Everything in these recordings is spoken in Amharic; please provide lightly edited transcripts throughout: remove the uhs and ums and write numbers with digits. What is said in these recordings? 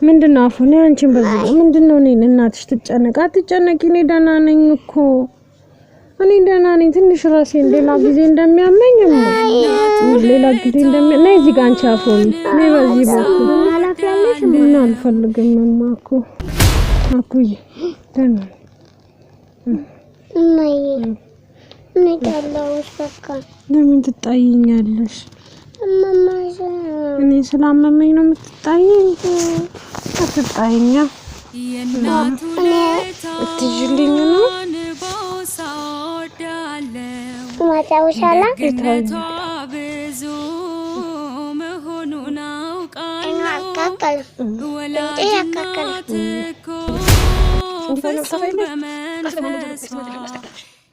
ምንድነው አፉን አንቺን በዚህ ምንድነው እኔን እናትሽ ትጨነቂ እኔ ደህና ነኝ እኮ እኔ ደህና ነኝ ትንሽ ራሴን ሌላ ጊዜ እንደሚያመኝ ሌላ ጊዜ እንደሚያመኝ እዚህ ጋር አንቺ አፉን ነይ በዚህ በኩል ምን አልፈልግም ማማኩ አኩዬ ደህና ነኝ ነይታለሽ በቃ ለምን ትጣይኛለሽ ማማሽ እኔ ስላመመኝ ነው የምትጣይኝ አትጣይኛ የናቱ እትጅልኝ ነው ማታውሻላ ገነቷ ብዙ መሆኑን አውቃለሁ ወላጅናት እኮ ፍጹም በመንፈሷ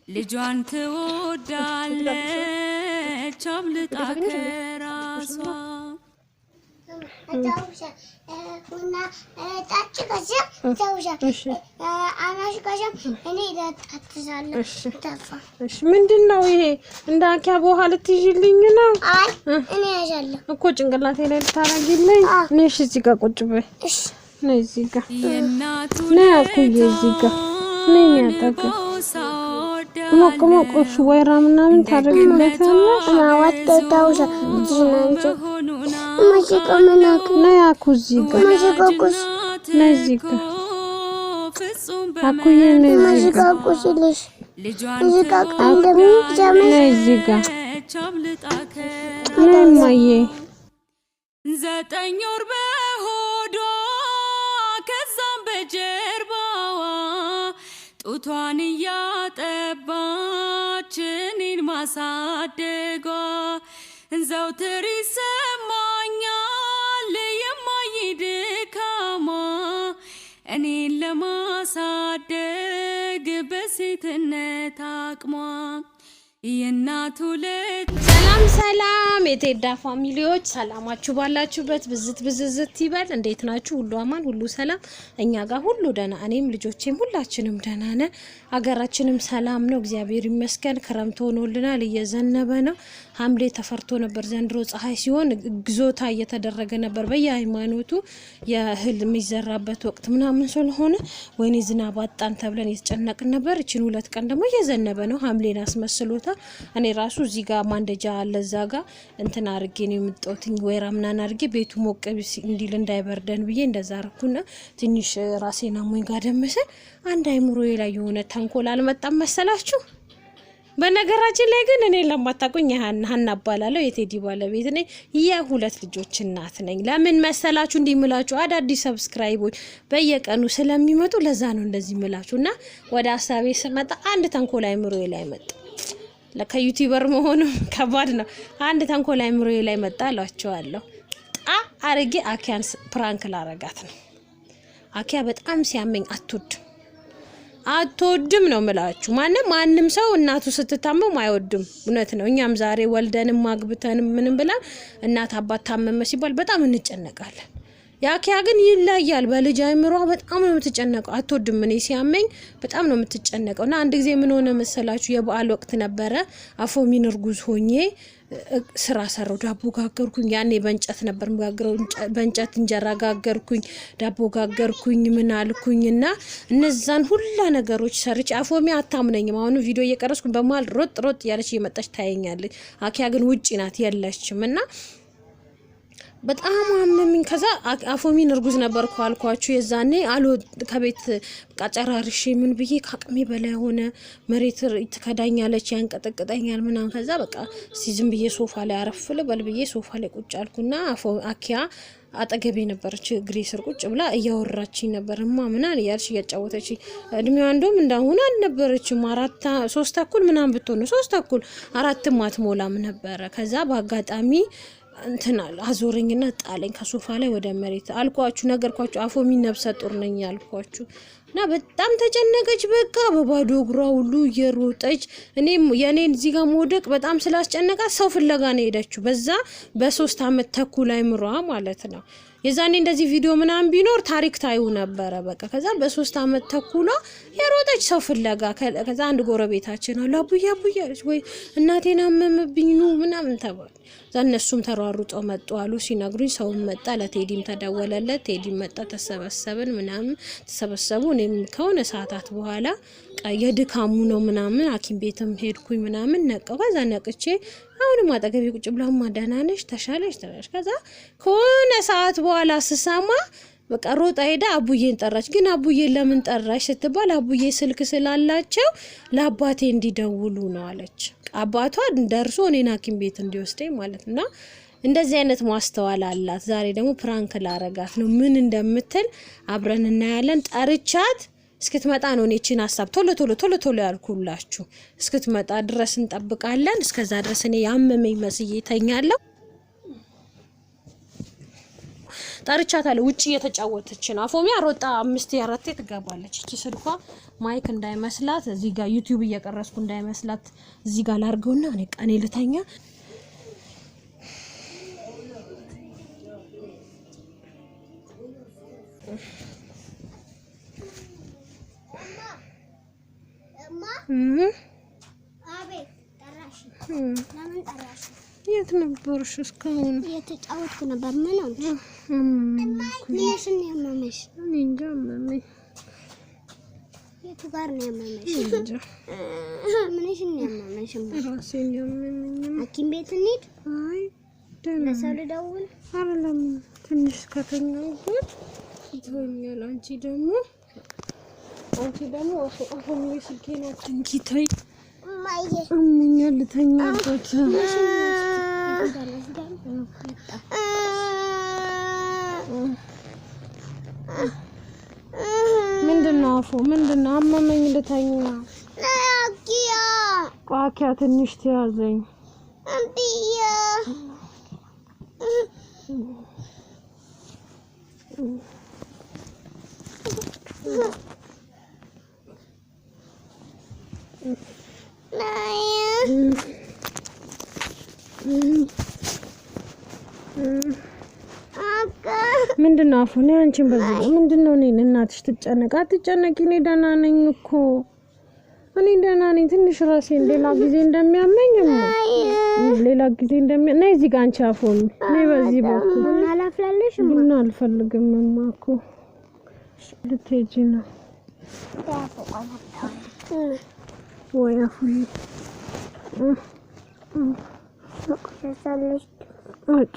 ልጇን ትወዳለች አብልጣ ከራሷ ታውሻ እና ታች ጋር ታውሻ አናሽ ጋር እኔ ላጣትዛለሁ ተፋ እሺ ምንድነው ይሄ እንዳኪያ በኋላ ልትይልኝ ነው አይ እኔ ያዣለሁ እኮ ጭንቅላቴ ላይ ልታረጊልኝ ነሽ እዚህ ጋር ቁጭ በይ እሺ ነይ እዚህ ጋር የናቱ ነይ አኩዬ እዚህ ጋር ነይ ያጠቀ ሞቅሞቆሽ ወይራ ምናምን ታደርጊለታለሽ ማወጣ ታውሻ ጂናንጆ ማጂቆ ምናክ ነይ አኩ እዚህ ጋር ማጂቆኩስ ነይ እዚህ ጋር አኩዬ ነይ እዚህ ጋር ማጂቆኩስልሽ ማጂቆ እንደምን ጃመ ነይ እዚህ ጋር ነይ ማዬ 9 ወር በሆዷ ከዛም በጀርባዋ ጡቷን እያጠባች እኔን ማሳደጓ ዘውትር ይሰማኛል የማይድካማ እኔን ለማሳደግ በሴትነት አቅሟ የናቱ ልጅ ሰላም የቴዳ ፋሚሊዎች ሰላማችሁ ባላችሁበት ብዝት ይበል እንዴት ናችሁ ሁሉ አማን ሁሉ ሰላም እኛ ጋር ሁሉ ደህና እኔም ልጆቼም ሁላችንም ደህና ነን ሀገራችንም ሰላም ነው እግዚአብሔር ይመስገን ክረምት ሆኖልናል እየዘነበ ነው ሐምሌ ተፈርቶ ነበር ዘንድሮ ፀሐይ ሲሆን ግዞታ እየተደረገ ነበር በየሃይማኖቱ የእህል የሚዘራበት ወቅት ምናምን ስለሆነ ወይኔ ዝናብ አጣን ተብለን የተጨነቅን ነበር እቺን ሁለት ቀን ደግሞ እየዘነበ ነው ሐምሌን አስመስሎታል እኔ ራሱ እዚህ ጋር ማንደጃ አለዛ ጋር እንትና አርጌ ነው የምጣውትኝ ወይራ ምናን አርጌ ቤቱ ሞቅ እንዲል እንዳይበርደን ብዬ እንደዛ አርኩና ትንሽ ራሴና ሞኝ ጋር ደመሰ አንድ አይምሮዬ ላይ የሆነ ተንኮል አልመጣም መሰላችሁ በነገራችን ላይ ግን እኔ ለማታቆኝ ሀና አባላለሁ የቴዲ ባለቤት ነኝ የሁለት ልጆች እናት ነኝ ለምን መሰላችሁ እንዲምላችሁ አዳዲስ ሰብስክራይቦች በየቀኑ ስለሚመጡ ለዛ ነው እንደዚህ ምላችሁና ወደ ሐሳቤ ስመጣ አንድ ተንኮል አይምሮዬ ላይ መጣ ለከዩቲዩበር መሆኑ ከባድ ነው አንድ ተንኮል አይምሮዬ ላይ መጣላችኋለሁ አርጌ አኪያን ፕራንክ ላረጋት ነው አኪያ በጣም ሲያመኝ አትወድም ነው ምላችሁ ማንንም ሰው እናቱ ስትታመም አይወድም እውነት ነው እኛም ዛሬ ወልደንም ማግብተንም ምንም ብላ እናት አባት ታመመ ሲባል በጣም እንጨነቃለን ያኪያ ግን ይላያል በልጅ አይምሯ በጣም ነው የምትጨነቀው አትወድም እኔ ሲያመኝ በጣም ነው የምትጨነቀውና አንድ ጊዜ ምን ሆነ መሰላችሁ የበዓል ወቅት ነበረ አፎሚን እርጉዝ ሆኜ ስራ ሰራው ዳቦ ጋገርኩኝ ያኔ በእንጨት ነበር መጋገረው በእንጨት እንጀራ ጋገርኩኝ ዳቦ ጋገርኩኝ ምን አልኩኝና እነዛን ሁላ ነገሮች ሰርች አፎሚ አታምነኝም አሁን ቪዲዮ እየቀረስኩኝ በመሃል ሮጥ ያለች እየመጣች ታየኛለች አኪያ ግን ውጪ ናት የለችምና በጣም አመመኝ ከዛ አፎሚን እርጉዝ ነበርኩ አልኳችሁ የዛኔ ከቤት ቃጨራርሽ ምን ብዬ ካቅሜ በላይ ሆነ መሬት ትከዳኛለች ያንቀጠቅጠኛል ምናን ከዛ በቃ ሲዝም ብዬ ሶፋ ላይ አረፍለ በልብዬ ሶፋ ላይ ቁጭ አልኩና አኪያ አጠገቤ ነበርች እግሬ ስር ቁጭ ብላ እያወራችኝ ነበርማ ምናን ያልሽ እያጫወተች እድሜዋ እንደውም እንዳሁን አልነበረችም 3 ተኩል ምናን ብትሆን 3 ተኩል 4 አትሞላም ነበር ከዛ በአጋጣሚ እንትና አዞረኝና ጣለኝ ከሶፋ ላይ ወደ መሬት አልኳችሁ ነገርኳችሁ አፎሚ ነብሰ ጦር ነኝ ያልኳችሁ እና በጣም ተጨነቀች። በቃ በባዶ እግሯ ሁሉ እየሮጠች እኔም የኔን እዚህ ጋር መውደቅ በጣም ስላስጨነቃት ሰው ፍለጋ ነው ሄደችው። በዛ በ3 አመት ተኩል አይምሯ ማለት ነው። የዛኔ እንደዚህ ቪዲዮ ምናምን ቢኖር ታሪክ ታዩ ነበር። በቃ ከዛ በ3 አመት ተኩሏ የሮጠች ሰው ፍለጋ ከዛ አንድ ጎረቤታችን አሉ አቡዬ ወይ እናቴን አመመብኝ ነው ምናምን ተባለ። እነሱም ተሯሩጠው መጡ አሉ። ሲነግሩኝ ሰው መጣ፣ ለቴዲም ተደወለለት። ቴዲም መጣ፣ ተሰበሰብን ምናምን ተሰበሰቡ። እኔም ከሆነ ሰዓታት በኋላ የድካሙ ነው ምናምን ሐኪም ቤትም ሄድኩኝ ምናምን ነቀው። ከዛ ነቅቼ አሁንም አጠገቤ ቁጭ ብላማ ደህና ነሽ ተሻለሽ ተባለሽ። ከዛ ከሆነ ሰዓት በኋላ ስሰማ በቃ ሮጣ ሄዳ አቡዬን ጠራች። ግን አቡዬን ለምን ጠራሽ ስትባል አቡዬ ስልክ ስላላቸው ለአባቴ እንዲደውሉ ነው አለች። አባቷ ደርሶ እኔን ሐኪም ቤት እንዲወስደኝ ማለትና እንደዚህ አይነት ማስተዋል አላት። ዛሬ ደግሞ ፕራንክ ላረጋት ነው። ምን እንደምትል አብረን እናያለን። ጠርቻት እስክትመጣ ነው እቺን ሐሳብ ቶሎ ያልኩላችሁ። እስክትመጣ ድረስ እንጠብቃለን። እስከዛ ድረስ እኔ ያመመኝ መስዬ ተኛለሁ። ጠርቻታለሁ። ውጪ እየተጫወተች ነው። አፎሚያ ሮጣ 5 ትገባለች። እቺ ስልኳ ማይክ እንዳይመስላት እዚህ ጋር ዩቲዩብ እየቀረስኩ እንዳይመስላት እዚህ ጋር ላርገውና እኔ ቀኔ ልተኛ። አቤት ጠራሽ? ለምን ጠራሽ? የት ነበርሽ እስካሁን? እየተጫወትኩ ነበር። ምን ሆንሽ? ምንሽ ነው ያመመሽ? እኔ እንጃ አመመኝ። የቱ ጋር ነው ያመመሽ? እንጃ ምንሽ ነው ያመመሽ? ራሴን ያመመኝ። ሐኪም ቤት እንሂድ? አይ ደህና ለሰው ልደውል? አይደለም ትንሽ ከተኛሁበት ይተኛል። አንቺ ደግሞ አሁን ስልኬን አትንኪ ተይ። ማየ አሞኛል ልተኛበት። ምንድነው አፎ ምንድነው? አመመኝ ልተኛ። ቋቂያ ትንሽ ተያዘኝ። አንቲያ ምንድነው አፉ? ነው አንቺን በዚህ ምንድነው? እኔ እናትሽ ትጨነቂ። እኔ ደህና ነኝ እኮ እኔ ደህና ነኝ። ትንሽ ራሴን ሌላ ጊዜ እንደሚያመኝ ነይ እዚህ ጋር አንቺ አፉን ነይ በዚህ በኩል ቡና ላፍላለሽ? ቡና አልፈልግም እኮ ልትሄጂ ነው ወይ አፉዬ? ተቆሰለሽ አጭ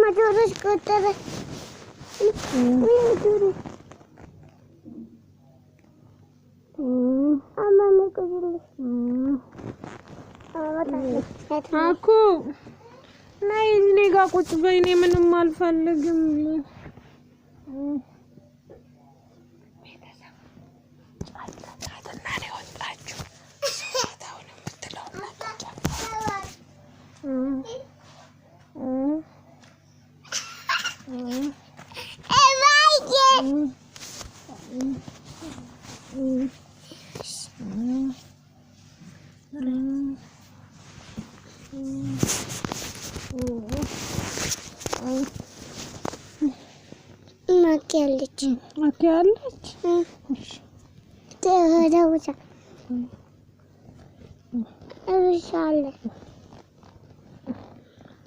ማጆሮሽ ቆጠረ አኩ ነይ እኔ ጋር ቁጭ በይ። እኔ ምንም አልፈልግም። ማኪያለች ተወዳውታ እርሻለ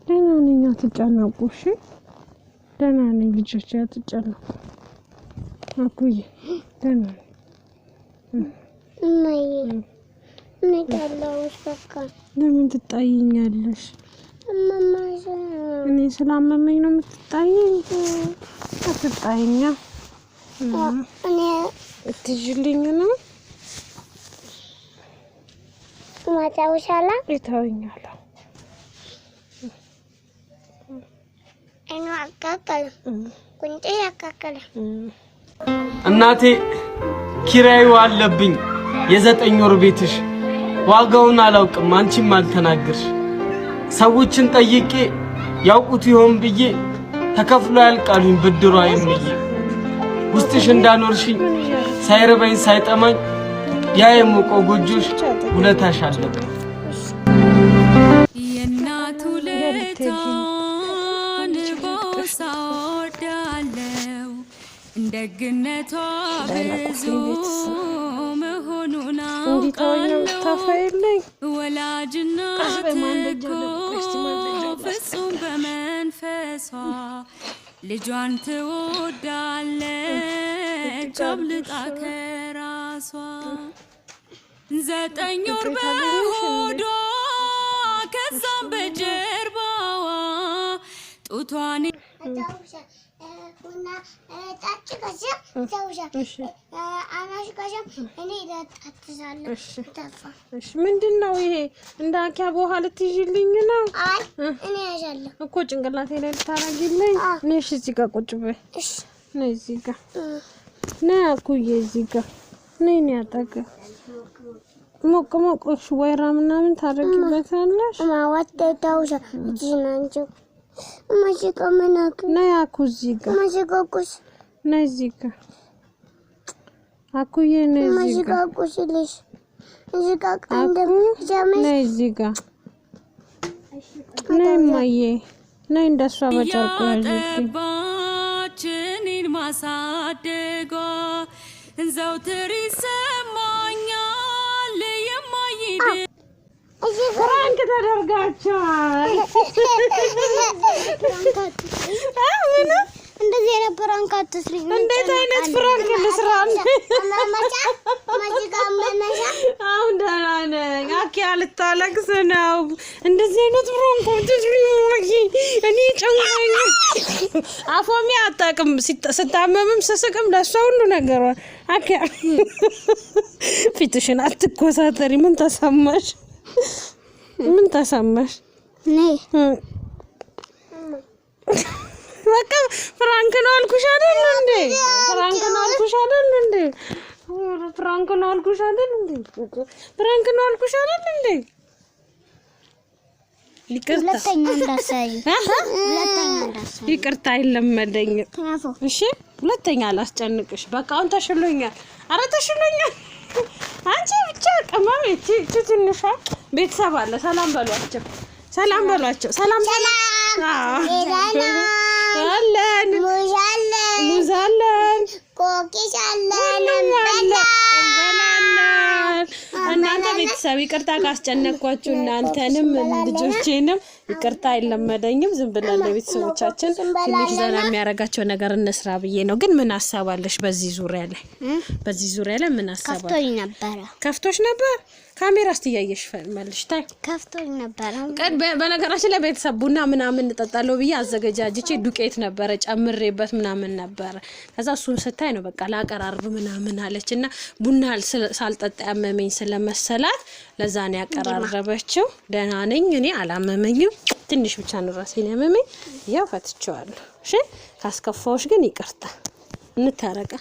ደህና ነኝ። አትጨነቁ እሺ? ደህና ነኝ ልጆች፣ አትጨነቁ። አኩዬ ደህና ነኝ። ለምን ትጣይኛለሽ? እኔ ስላመመኝ ነው የምትጣይኝ? አትጣይኛ። እኔ እትጅልኝ ነው ማታውሻላ ይታወኛል። እኔ አካከለ ቁንጤ አካከለ እናቴ ኪራዩ አለብኝ የ9 ወር ቤትሽ ዋጋውን አላውቅም አንቺም አልተናገርሽ። ሰዎችን ጠይቄ ያውቁት ይሆን ብዬ ተከፍሎ ያልቃሉኝ ብድሯ የሚይ ውስጥሽ እንዳኖርሽኝ ሳይረበኝ ሳይጠማኝ ያ የሞቀው ጎጆሽ ውለታሽ አለብኝ የእናቱ ለታን ቦሳወዳለው እንደግነቷ ብዙ መሆኑን አውቃለሁ ወላጅናት እኮ ፍጹም በመንፈሷ ልጇን ትወዳለች አብልጣ ከራሷ 9 ወር በሆዷ ከዛም በጀርባዋ ጡቷን ቡና ጠጭ ከዚያ ዘውሻ አናሽ ከዚያ እኔ ላጣትዛለሁ ተፋ እሺ ምንድነው ይሄ እንዳኪያ በኋላ ልትይልኝ ነው አይ እኔ ያዣለሁ እኮ ጭንቅላቴ ላይ ልታረጊልኝ ነሽ እዚህ ጋር ቁጭ በይ እሺ ነይ እዚህ ጋር ነይ አኩዬ እዚህ ጋር ነይ ያጠቀ ሞቅ ወይራ ምናምን ታረጊበታለሽ ማዋት ተውሻ ጂናንጆ ማጂካ መናክ ነይ አኩ እዚህ ጋር ማጂካኩስ ነይ እዚህ ጋር አኩዬ ነይ እዚህ ጋር ማጂካኩስ ልሽ እዚህ ጋር ቀንደም ጃመስ ነይ እዚህ ጋር ነይ ማዬ ነይ እንደሷ በጨርቁ ያጠባችንን ማሳደጓ ዘውትር ይሰማኛል የማይድ ፍራንክ ተደርጋችኋል እንደዚህ የነበረ አንካት ስሪ እንዴት አይነት ፍራንክ ልስራ ማማቻ ማጂካ መናሻ አሁን ደህና ነኝ አኪ አልታለቅስ ነው እንደዚህ አይነት ፍራንክ እኔ ጨንቆኝ አፎሚ አጣቅም ስታመምም ስስቅም ለሷ ሁሉ ነገር አኪ ፊትሽን አትኮሳተሪ ምን ተሰማሽ ነይ በቃ ፍራንክ ነው አልኩሽ አይደል እንዴ ፍራንክ ነው አልኩሽ አይደል እንዴ ይቅርታ አይለመደኝ እሺ ሁለተኛ አላስጨንቅሽ በቃ አሁን ተሽሎኛል ኧረ ተሽሎኛል አንቺ ብቻ ቀማም እቺ ትንሿ ቤተሰብ አለ ሰላም በሏቸው ሰላም አለን ሙዛለን ኮኪሻለን እናንተ ቤተሰብ ይቅርታ ካስጨነቅኳችሁ እናንተንም ልጆቼንም ይቅርታ አይለመደኝም ዝም ብለን ለቤተሰቦቻችን ትንሽ ዘና የሚያረጋቸው ነገር እንስራ ብዬ ነው ግን ምን አሳባለሽ በዚህ ዙሪያ ላይ ምን አሳባለሽ ከፍቶሽ ነበር ካሜራ አስተያየሽ መልሽ ታይ ከፍቶኝ ነበር በነገራችን ላይ ቤተሰብ ቡና ምናምን እንጠጣለው ብዬ አዘገጃጅቼ ዱቄት ነበር ጨምሬበት ምናምን ነበር ከዛ እሱን ስታይ ነው በቃ ላቀራርብ ምናምን አለችና ቡና ሳልጠጣ ያመመኝ ስለመሰላት ለዛ ነው ያቀራረበችው ደህና ነኝ እኔ አላመመኝም ትንሽ ብቻ ነው ራሴን ያመመኝ ያው ፈትቼዋለሁ እሺ ካስከፋዎች ግን ይቅርታ እንታረቃ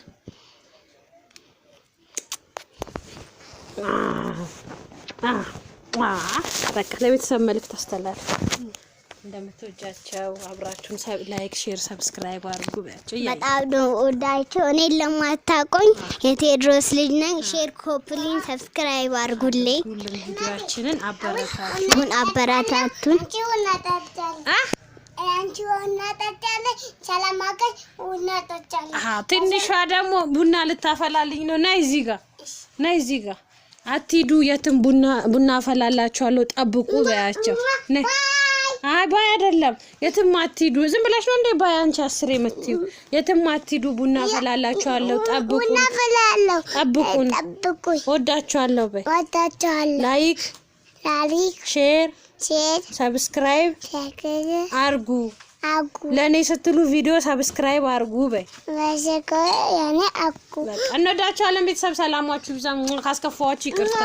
በቃ ለቤተሰብ መልእክት አስተላልፍ እንደምትወጃቸው አብራችሁን ላይክ ሼር ሰብስክራይብ አድርጉ ባያቸው በጣም ነው ወዳቸው እኔ ለማታቆኝ የቴድሮስ ልጅ ነኝ ሼር ኮፕሊን ሰብስክራይብ አድርጉልኝ ሁሉም ቪዲዮአችንን አበረታቱን አንቺ ወና ተጣለ ሰላማከ ወና ተጣለ ትንሿ ደግሞ ቡና ልታፈላልኝ ነው ነይ እዚህ ጋር አትሂዱ የትም ቡና አፈላላችኋለሁ ጠብቁ ባያቸው ነይ አይ ባይ አይደለም የትም አትሂዱ ዝም ብለሽ ነው እንዴ ባይ አንቺ አስሬ የምትይው የትም አትሂዱ ቡና አፈላላችኋለሁ ጠብቁን ወዳችኋለሁ በይ ላይክ ሼር ሰብስክራይብ አርጉ ለኔ ስትሉ ቪዲዮ ሰብስክራይብ አርጉ በይ ያኔ አኩ በቃ እንወዳችኋለን ቤተሰብ ሰላማችሁ ይብዛ ካስከፋችሁ ይቅርታ